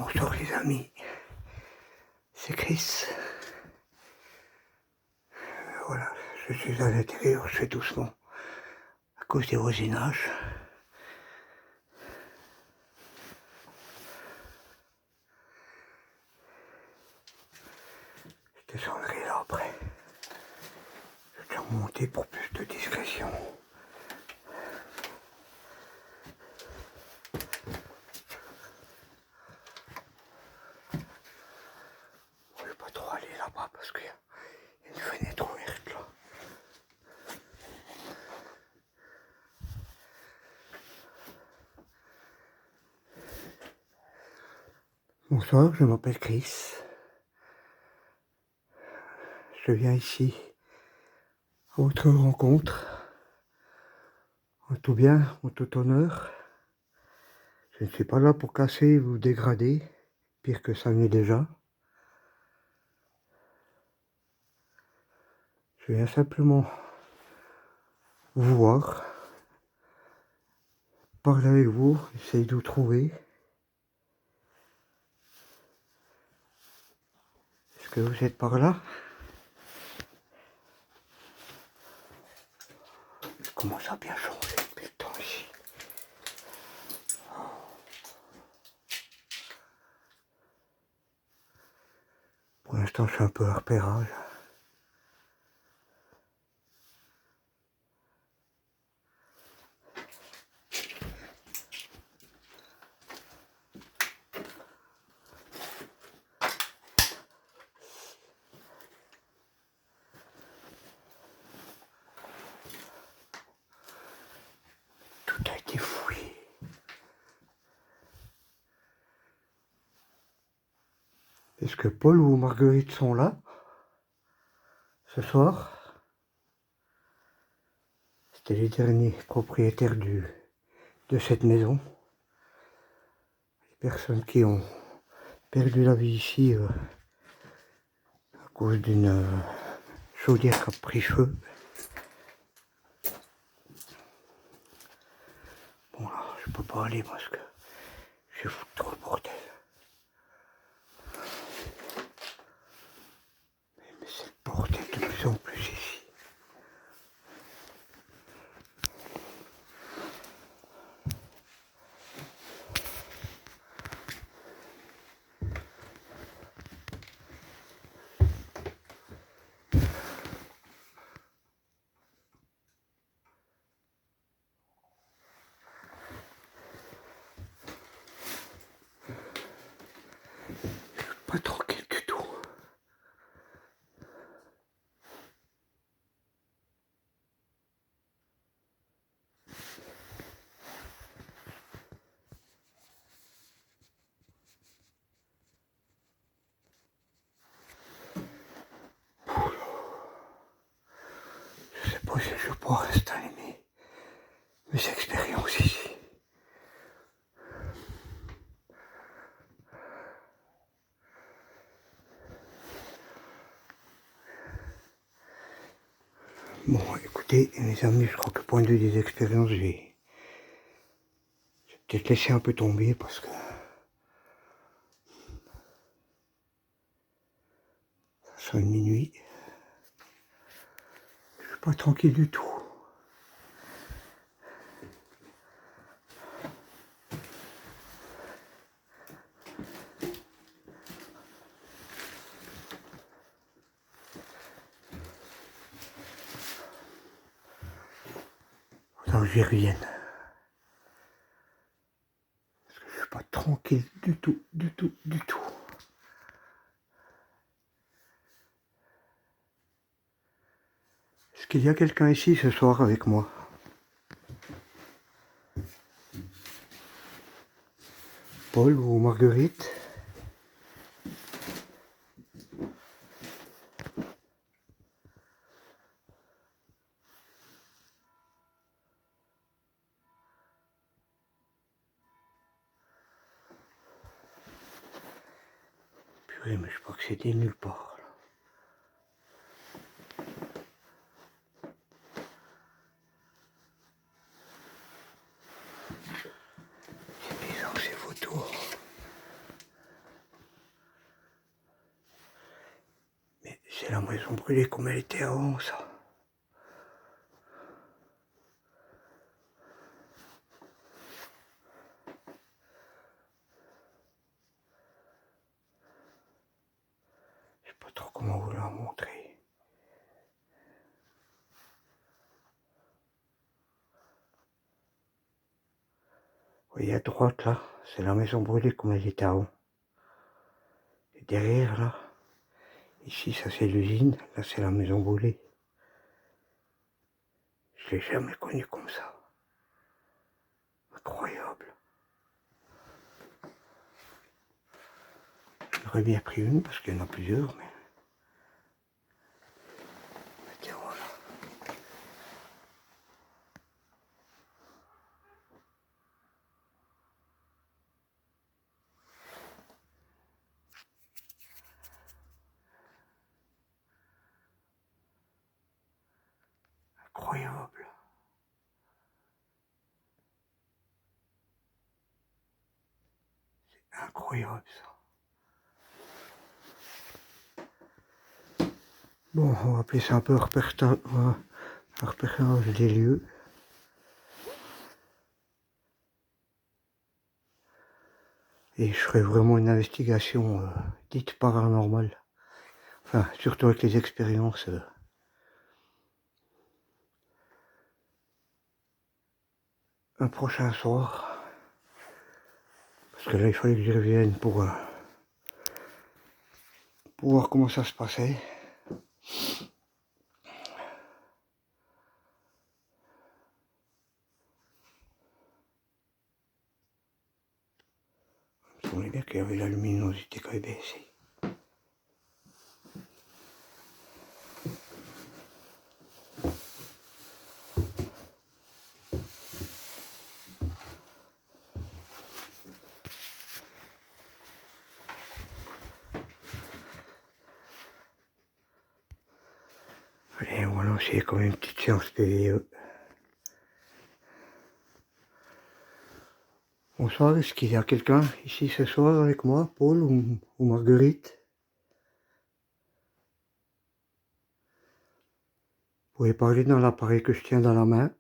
Bonsoir les amis, c'est Chris. Voilà, je suis à l'intérieur, je fais doucement à cause des voisinages. Je descendrai là après. Je vais remonter pour plus de discrétion. Je vais pas trop aller là-bas parce qu'il y a une fenêtre ouverte là. Bonsoir, je m'appelle Chris. Je viens ici à votre rencontre, en tout bien, en tout honneur. Je ne suis pas là pour casser ou dégrader, pire que ça n'est déjà. Je viens simplement vous voir, parler avec vous, essayer de vous trouver. Est-ce que vous êtes par là? Je commence à bien changer depuis le temps ici. Pour l'instant, je suis un peu à repérage. Tout a été fouillé. Est-ce que Paul ou Marguerite sont là ce soir? C'était les derniers propriétaires de cette maison. Les personnes qui ont perdu la vie ici à cause d'une chaudière qui a pris feu. Bon là, je peux pas aller parce que je fous trop le bordel. Mais c'est le bordel de plus en plus ici. Pas tranquille du tout. Je sais pas si je vais pouvoir installer mes expériences ici. Bon, écoutez, mes amis, je crois que point de vue des expériences, je vais peut-être laisser un peu tomber parce que ça sonne minuit. Je suis pas tranquille du tout. Faudra que j'y revienne. Parce que je suis pas tranquille du tout, du tout, du tout. Est-ce qu'il y a quelqu'un ici ce soir avec moi? Paul ou Marguerite? Purée, mais je crois que c'était nulle part. Là. C'est bizarre ces photos. la maison brûlée comme elle était avant, ça. Je sais pas trop comment vous la montrer. Vous voyez à droite là, c'est la maison brûlée comme elle était avant. Et derrière là, ici ça c'est l'usine, là c'est la maison brûlée. Je l'ai jamais connu comme ça. Incroyable. J'aurais bien pris une parce qu'il y en a plusieurs, mais tiens voilà. Incroyable. C'est incroyable ça. Bon, on va appeler ça un peu un repérage des lieux. Et je ferai vraiment une investigation dite paranormale. Enfin, surtout avec les expériences. Un prochain soir. Parce que là, il fallait que j'y revienne pour voir comment ça se passait. Il me semblait bien qu'il y avait la luminosité qui avait baissé. Allez, on va lancer quand même une petite séance PVE. Bonsoir, est-ce qu'il y a quelqu'un ici ce soir avec moi, Paul ou Marguerite? Vous pouvez parler dans l'appareil que je tiens dans la main.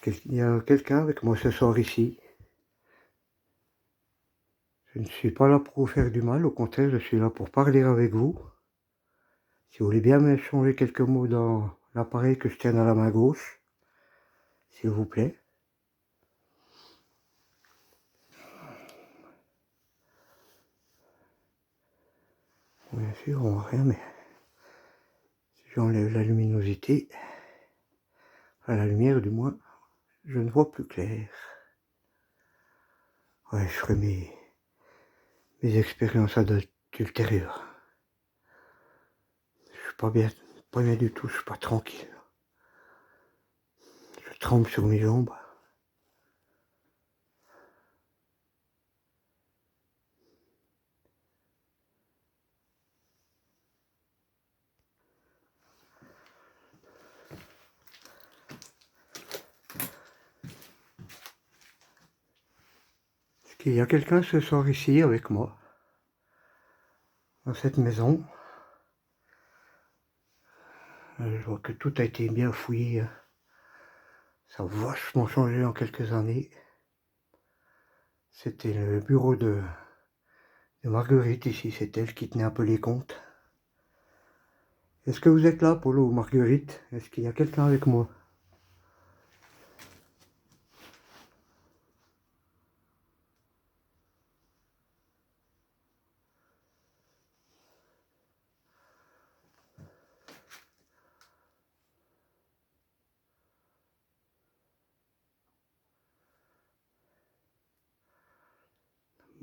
Est-ce qu'il y a quelqu'un avec moi ce soir ici? Je ne suis pas là pour vous faire du mal, au contraire, je suis là pour parler avec vous. Si vous voulez bien m'échanger quelques mots dans l'appareil que je tiens dans la main gauche, s'il vous plaît. Bien sûr, on voit rien, mais si j'enlève la luminosité, à la lumière du moins, je ne vois plus clair. Ouais, je ferai mes expériences ultérieures. Je suis pas bien du tout, je suis pas tranquille. Je tremble sur mes jambes. Est-ce qu'il y a quelqu'un ce soir ici avec moi, dans cette maison? Je vois que tout a été bien fouillé. Ça a vachement changé en quelques années. C'était le bureau de Marguerite ici, c'est elle qui tenait un peu les comptes. Est-ce que vous êtes là, Polo ou Marguerite? Est-ce qu'il y a quelqu'un avec moi?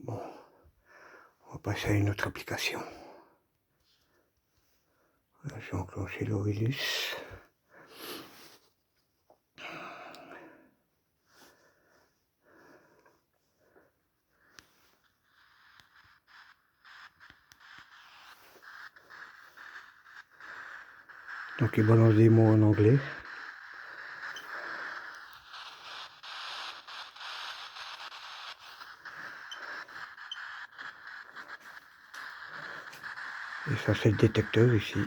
Bon, on va passer à une autre application. Voilà, j'ai enclenché l'Aurelius. Donc il balance des mots en anglais. Et ça c'est le détecteur ici.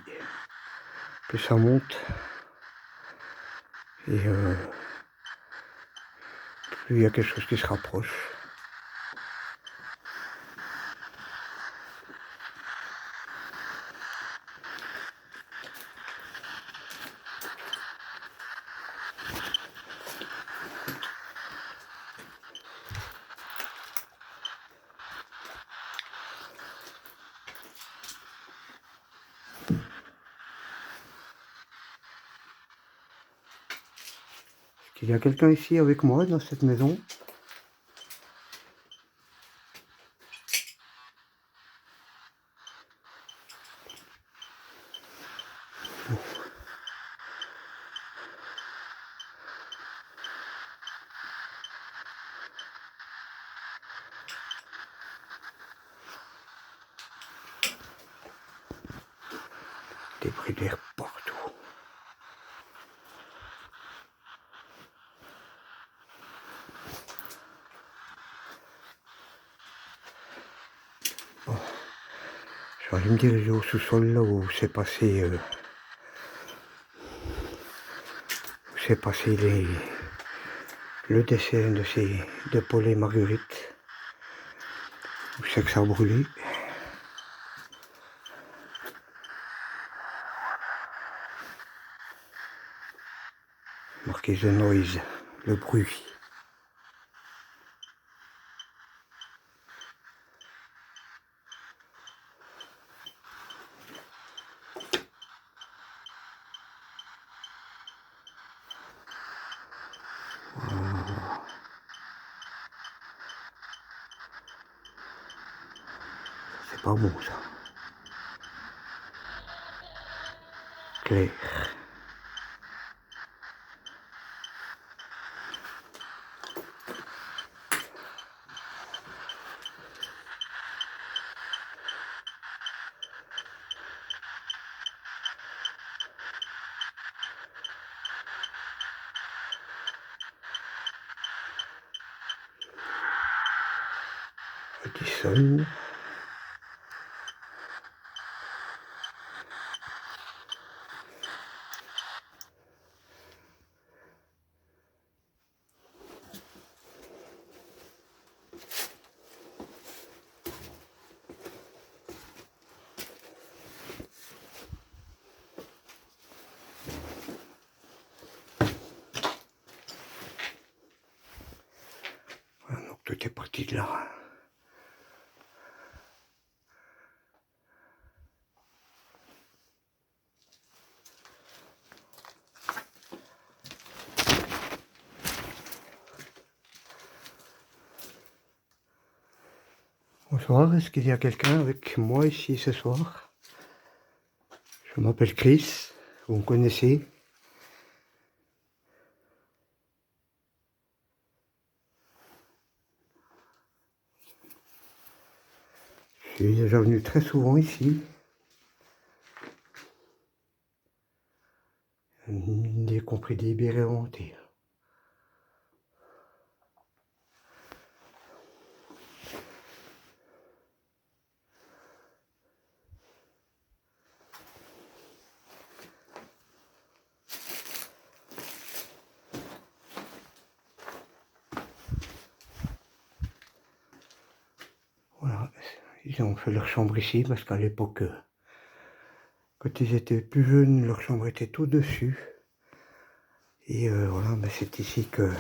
Plus ça monte. Et plus il y a quelque chose qui se rapproche. Est-ce qu'il y a quelqu'un ici avec moi dans cette maison? Des bruits d'air partout. Bon. Je vais aller me diriger au sous-sol là où s'est passé le décès de Paul et Marguerite. Où c'est que ça a brûlé. Marqué The Noise, le bruit. C'est pas bon ça. Clair. Qui sonne. Voilà, donc tout est parti de là. Bonsoir, est-ce qu'il y a quelqu'un avec moi ici ce soir? Je m'appelle Chris, vous me connaissez? Je suis déjà venu très souvent ici. Y compris délibéré volonté. Voilà, ils ont fait leur chambre ici parce qu'à l'époque, quand ils étaient plus jeunes, leur chambre était tout dessus. Et voilà, ben c'est ici que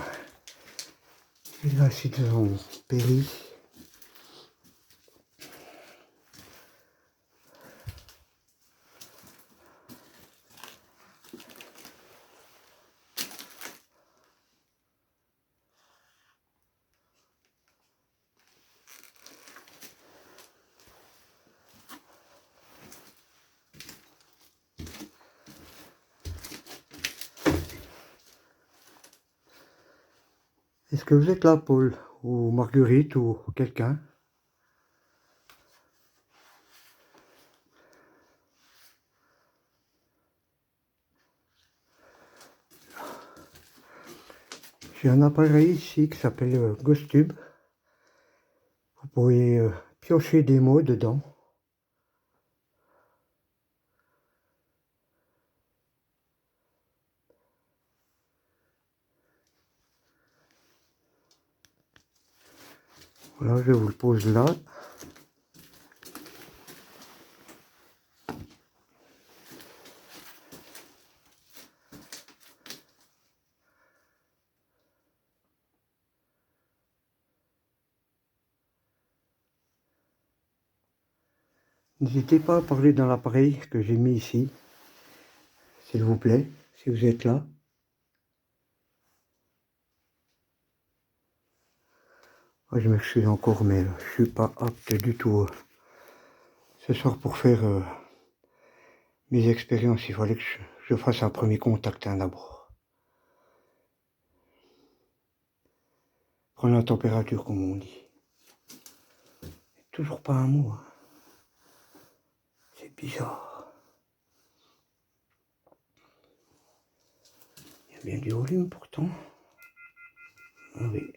les acides ont péri. Est-ce que vous êtes là, Paul, ou Marguerite, ou quelqu'un? J'ai un appareil ici qui s'appelle GhostTube. Vous pouvez piocher des mots dedans. Voilà, je vous le pose là. N'hésitez pas à parler dans l'appareil que j'ai mis ici, s'il vous plaît, si vous êtes là. Je m'excuse encore, mais je suis pas apte du tout ce soir pour faire mes expériences. Il fallait que je fasse un premier contact d'abord. Prendre la température, comme on dit. Toujours pas un mot. Hein. C'est bizarre. Il y a bien du volume pourtant. Ah oui.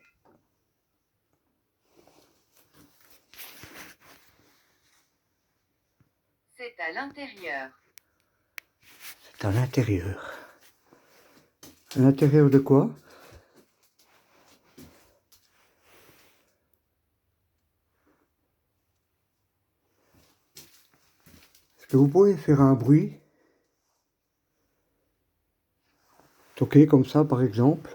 C'est à l'intérieur. C'est à l'intérieur. À l'intérieur de quoi? Est-ce que vous pouvez faire un bruit? Toquer comme ça, par exemple.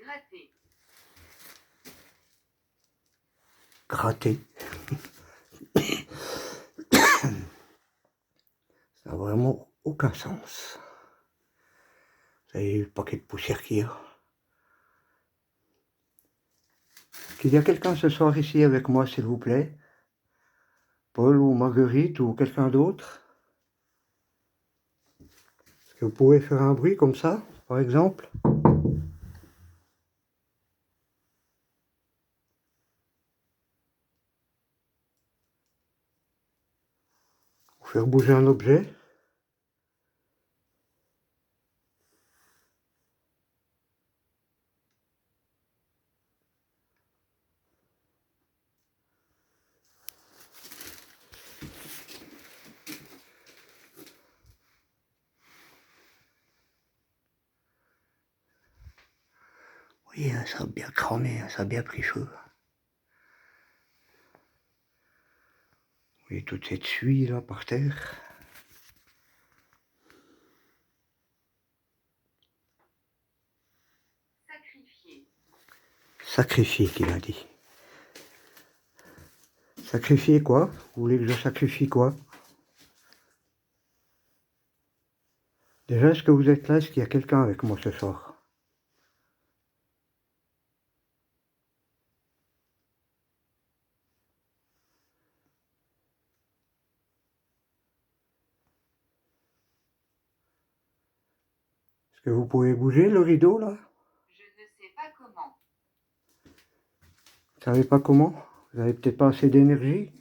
Gratter. Gratter. Ça n'a vraiment aucun sens. Vous avez le paquet de poussière qu'il y a. Qu'il y a quelqu'un ce soir ici avec moi, s'il vous plaît? Paul ou Marguerite ou quelqu'un d'autre? Est-ce que vous pouvez faire un bruit comme ça, par exemple? Ou faire bouger un objet? Oui, ça a bien cramé, ça a bien pris feu. Vous voyez toute cette suie là par terre. Sacrifier. Sacrifier, qu'il a dit. Sacrifier quoi? Vous voulez que je sacrifie quoi? Déjà, est-ce que vous êtes là? Est-ce qu'il y a quelqu'un avec moi ce soir? Est-ce que vous pouvez bouger le rideau là? Je ne sais pas comment. Vous savez pas comment? Vous avez peut-être pas assez d'énergie?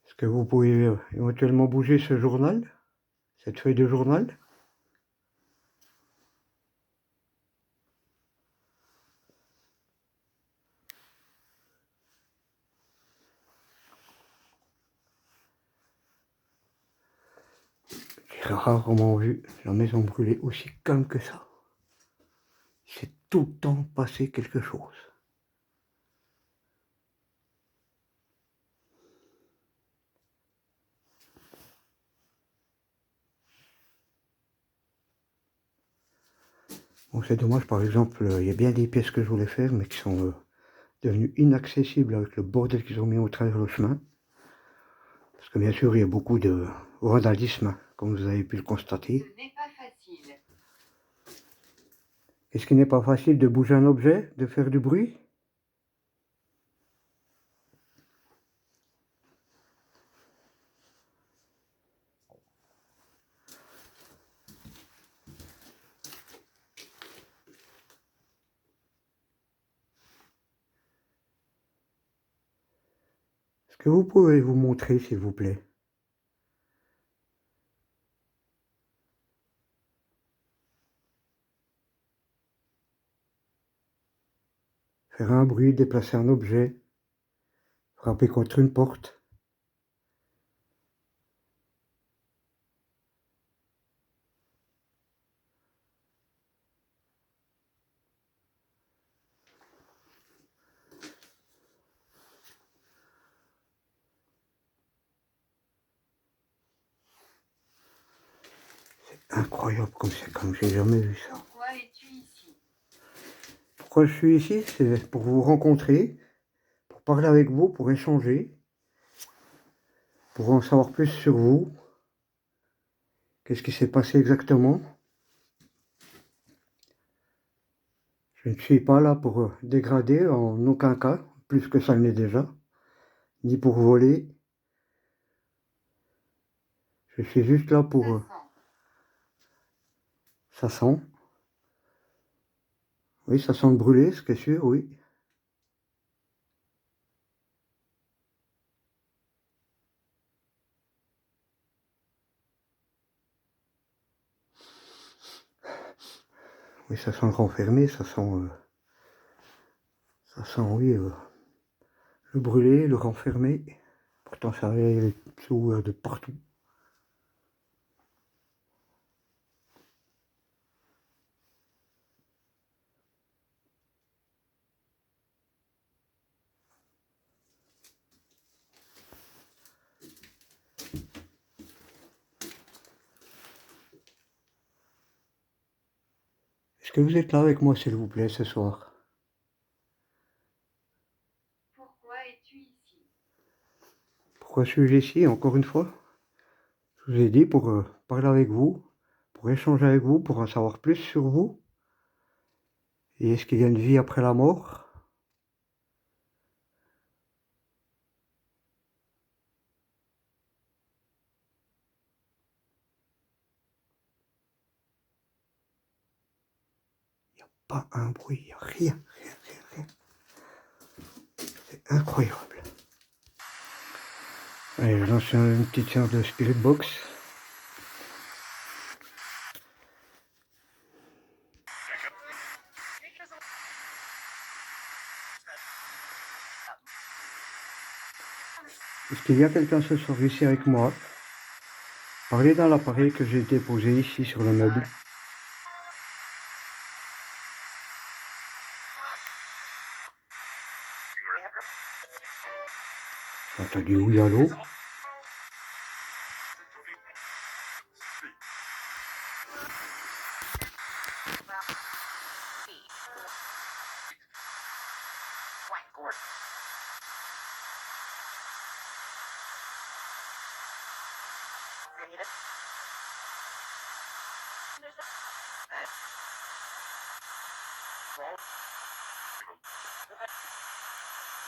Est-ce que vous pouvez éventuellement bouger ce journal? Cette feuille de journal? J'ai rarement vu la maison brûler aussi calme que ça. C'est tout le temps passé quelque chose. Bon, c'est dommage, par exemple, il y a bien des pièces que je voulais faire, mais qui sont devenues inaccessibles avec le bordel qu'ils ont mis au travers le chemin. Parce que bien sûr, il y a beaucoup de vandalisme, comme vous avez pu le constater. Ce n'est pas facile. Est-ce qu'il n'est pas facile de bouger un objet, de faire du bruit? Est-ce que vous pouvez vous montrer, s'il vous plaît? Faire un bruit, déplacer un objet, frapper contre une porte. Incroyable comme j'ai jamais vu ça. Pourquoi es-tu ici? Pourquoi je suis ici? C'est pour vous rencontrer, pour parler avec vous, pour échanger, pour en savoir plus sur vous. Qu'est-ce qui s'est passé exactement? Je ne suis pas là pour dégrader en aucun cas, plus que ça ne l'est déjà, ni pour voler. Je suis juste là pour... Ça sent. ça sent. Oui, ça sent le brûler, ce qui est sûr, oui. Oui, ça sent le renfermé, ça sent, oui, le brûler, le renfermer. Pourtant, ça avait tout de partout. Est-ce que vous êtes là avec moi, s'il vous plaît, ce soir? Pourquoi es-tu ici? Pourquoi suis-je ici, encore une fois? Je vous ai dit pour parler avec vous, pour échanger avec vous, pour en savoir plus sur vous. Et est-ce qu'il y a une vie après la mort? Pas un bruit, y a rien, rien. C'est incroyable. Allez, je lance une petite séance de Spirit Box. Est-ce qu'il y a quelqu'un ce soir ici avec moi? Parlez dans l'appareil que j'ai déposé ici sur le meuble. J'ai entendu oui, allô?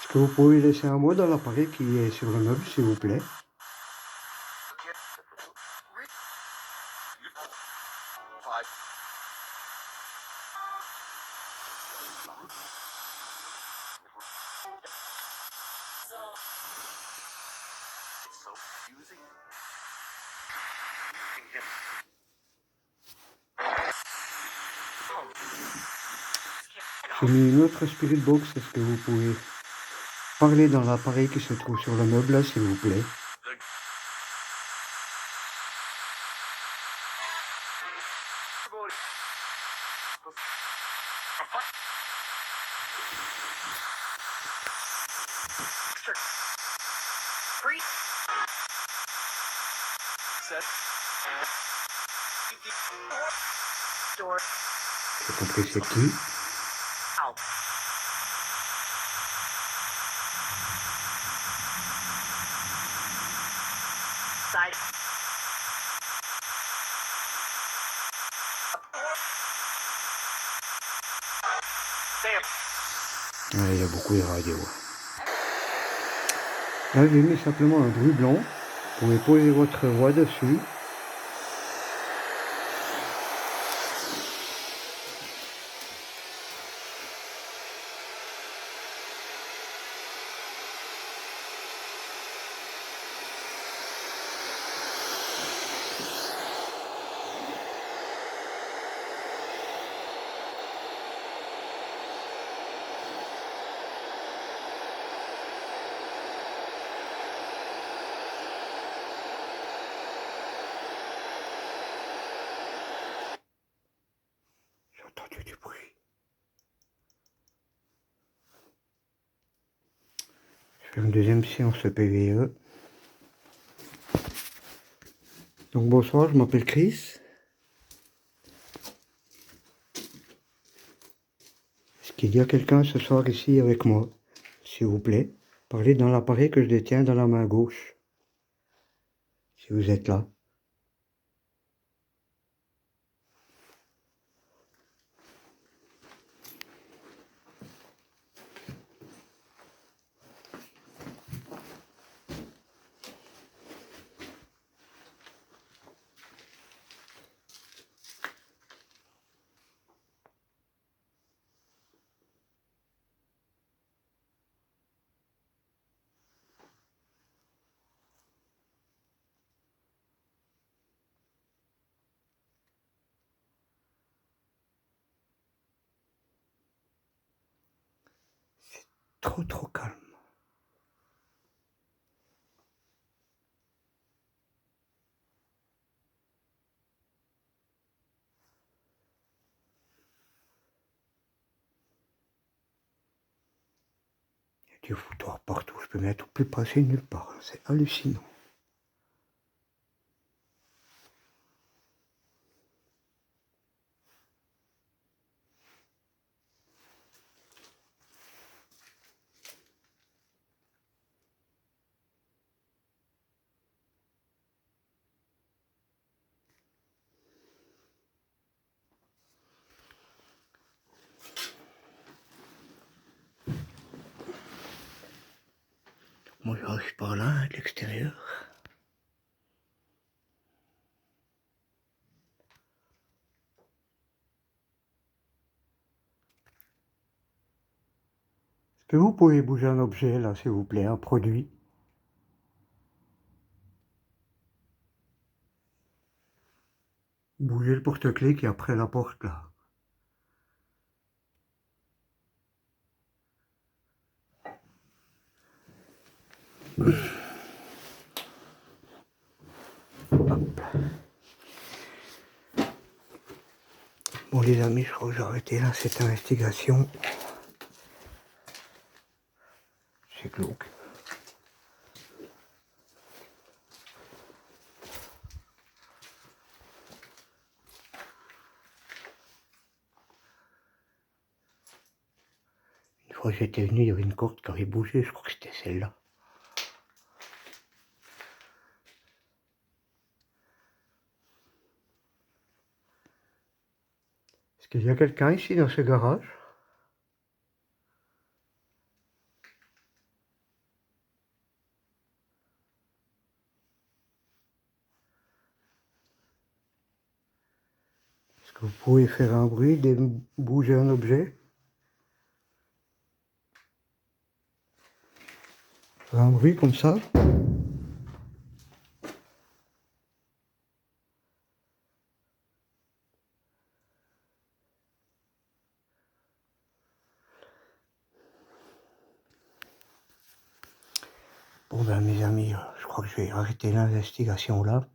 Est-ce que vous pouvez laisser un mot dans l'appareil qui est sur le meuble, s'il vous plaît? J'ai mis une autre Spirit Box. Est-ce que vous pouvez parler dans l'appareil qui se trouve sur le meuble, là, s'il vous plaît? J'ai compris c'est qui. Ouais, il y a beaucoup de radios. Là, j'ai mis simplement un bruit blanc. Vous pouvez poser votre voix dessus. J'ai entendu du bruit. Je fais une deuxième séance de PVE. Donc bonsoir, je m'appelle Chris. Est-ce qu'il y a quelqu'un ce soir ici avec moi? S'il vous plaît, parlez dans l'appareil que je détiens dans la main gauche. Si vous êtes là. Trop calme. Il y a du foutoir partout, je peux mettre plus passer nulle part, c'est hallucinant. Moi j'arrive par là, de l'extérieur. Est-ce que vous pouvez bouger un objet là, s'il vous plaît, un produit? Bougez le porte-clés qui est après la porte là. Hop. Bon les amis, je crois que j'ai arrêté là cette investigation. C'est glauque. Une fois que j'étais venu, il y avait une corde qui avait bougé, je crois que c'était celle-là. Est-ce qu'il y a quelqu'un ici dans ce garage? Est-ce que vous pouvez faire un bruit, bouger un objet? Faire un bruit comme ça? Bon ben mes amis, je crois que je vais arrêter l'investigation là.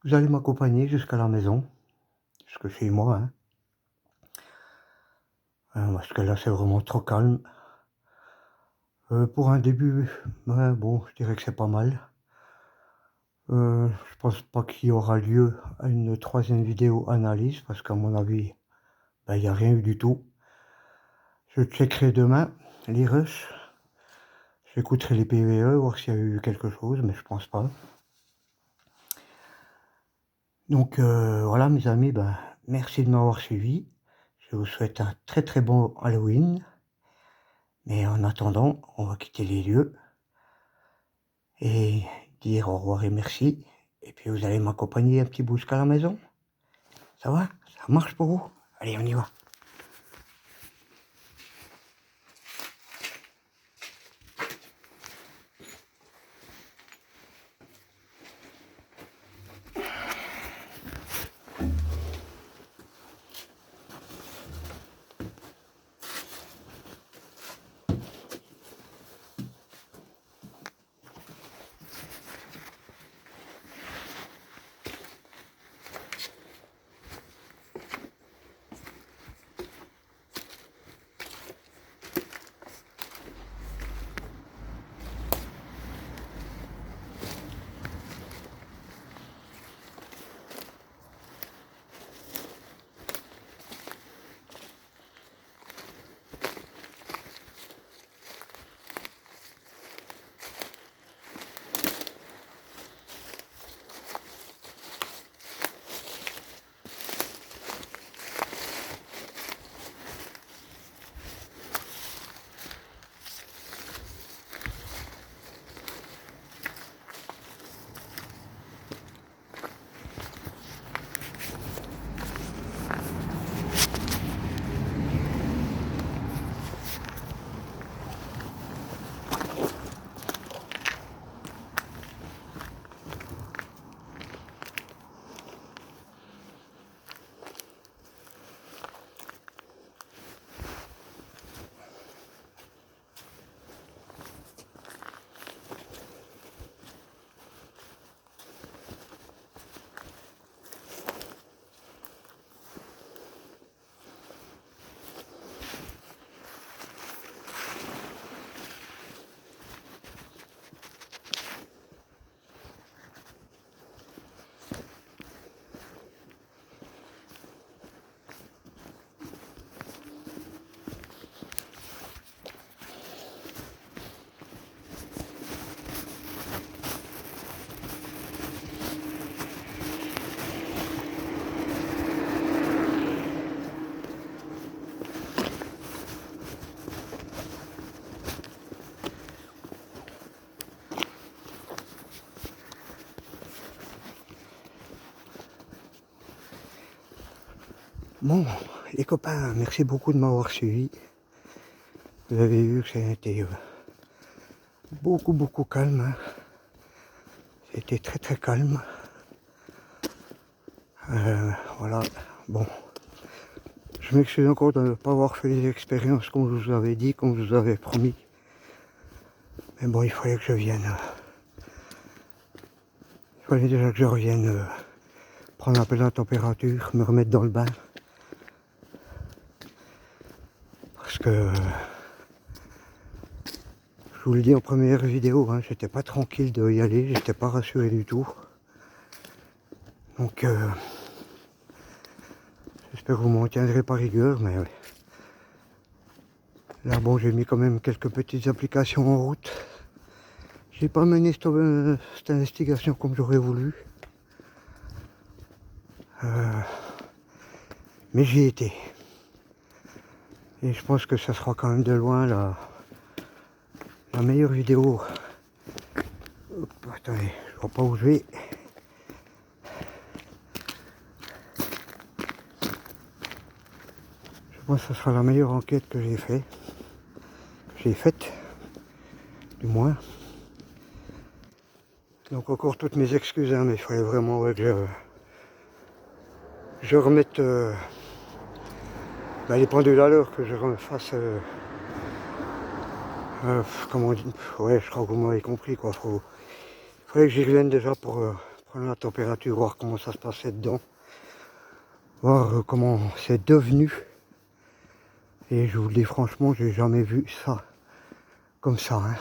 Vous allez m'accompagner jusqu'à la maison, jusque chez moi, hein. Parce que là c'est vraiment trop calme. Pour un début, bon, je dirais que c'est pas mal. Je pense pas qu'il y aura lieu à une troisième vidéo analyse parce qu'à mon avis, il n'y a rien eu du tout. Je checkerai demain les rushs. J'écouterai les PVE, voir s'il y a eu quelque chose, mais je pense pas. Donc voilà mes amis, merci de m'avoir suivi. Je vous souhaite un très très bon Halloween. Mais en attendant, on va quitter les lieux et dire au revoir et merci. Et puis vous allez m'accompagner un petit bout jusqu'à la maison. Ça va? Ça marche pour vous? Allez, on y va. Bon, les copains, merci beaucoup de m'avoir suivi. Vous avez vu que ça a été beaucoup calme. Hein. C'était très très calme. Voilà, bon. Je m'excuse encore de ne pas avoir fait les expériences comme je vous avais dit, comme je vous avais promis. Mais bon, il fallait que je vienne. Il fallait déjà que je revienne prendre un peu la température, me remettre dans le bain. Parce que, je vous le dis en première vidéo, hein, j'étais pas tranquille de y aller, j'étais pas rassuré du tout. Donc, j'espère que vous m'en tiendrez par rigueur, mais ouais. Là, bon, j'ai mis quand même quelques petites applications en route. J'ai pas mené cette investigation comme j'aurais voulu. Mais j'y étais. Et je pense que ça sera quand même de loin la meilleure vidéo. Hop, attendez, je vois pas où je vais. Je pense que ce sera la meilleure enquête que j'ai faite, du moins. Donc encore toutes mes excuses, hein, mais il fallait vraiment que je remette les pendules à l'heure, que je refasse comment on dit, ouais, je crois que vous m'avez compris quoi. Fallait que j'y revienne déjà pour prendre la température, voir comment ça se passait dedans, voir comment c'est devenu. Et je vous le dis franchement, j'ai jamais vu ça comme ça. Hein.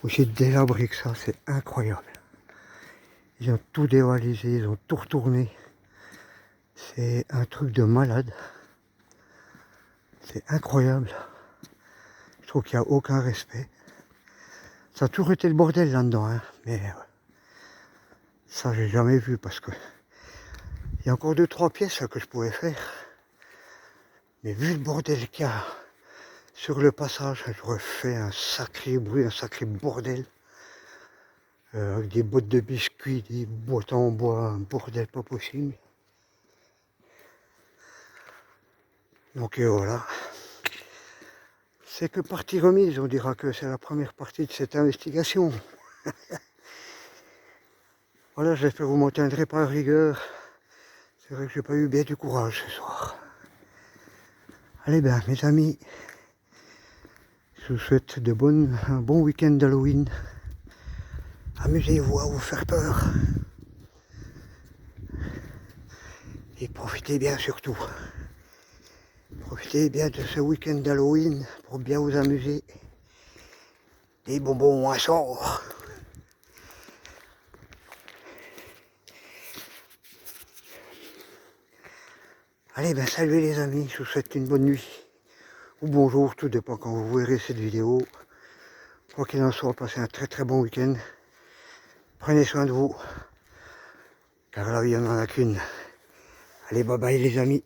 Aussi délabré que ça, c'est incroyable. Ils ont tout dévalisé, ils ont tout retourné. C'est un truc de malade. C'est incroyable. Je trouve qu'il n'y a aucun respect. Ça a toujours été le bordel là-dedans, hein, mais ça j'ai jamais vu parce que il y a encore 2-3 pièces là, que je pouvais faire. Mais vu le bordel qu'il y a sur le passage, j'aurais fait un sacré bruit, un sacré bordel. Avec des bottes de biscuits, des boîtes en bois, un bordel pas possible. Donc voilà. C'est que partie remise, on dira que c'est la première partie de cette investigation. Voilà, j'espère que vous m'en tiendrez pas à rigueur. C'est vrai que j'ai pas eu bien du courage ce soir. Allez ben, mes amis, je vous souhaite un bon week-end d'Halloween. Amusez-vous à vous faire peur. Et profitez bien surtout. Profitez bien de ce week-end d'Halloween pour bien vous amuser. Des bonbons à sort. Allez ben salut les amis, je vous souhaite une bonne nuit. Ou bonjour, tout dépend quand vous verrez cette vidéo. Quoi qu'il en soit, passez un très bon week-end. Prenez soin de vous. Car la vie, on n'en a qu'une. Allez, bye bye les amis.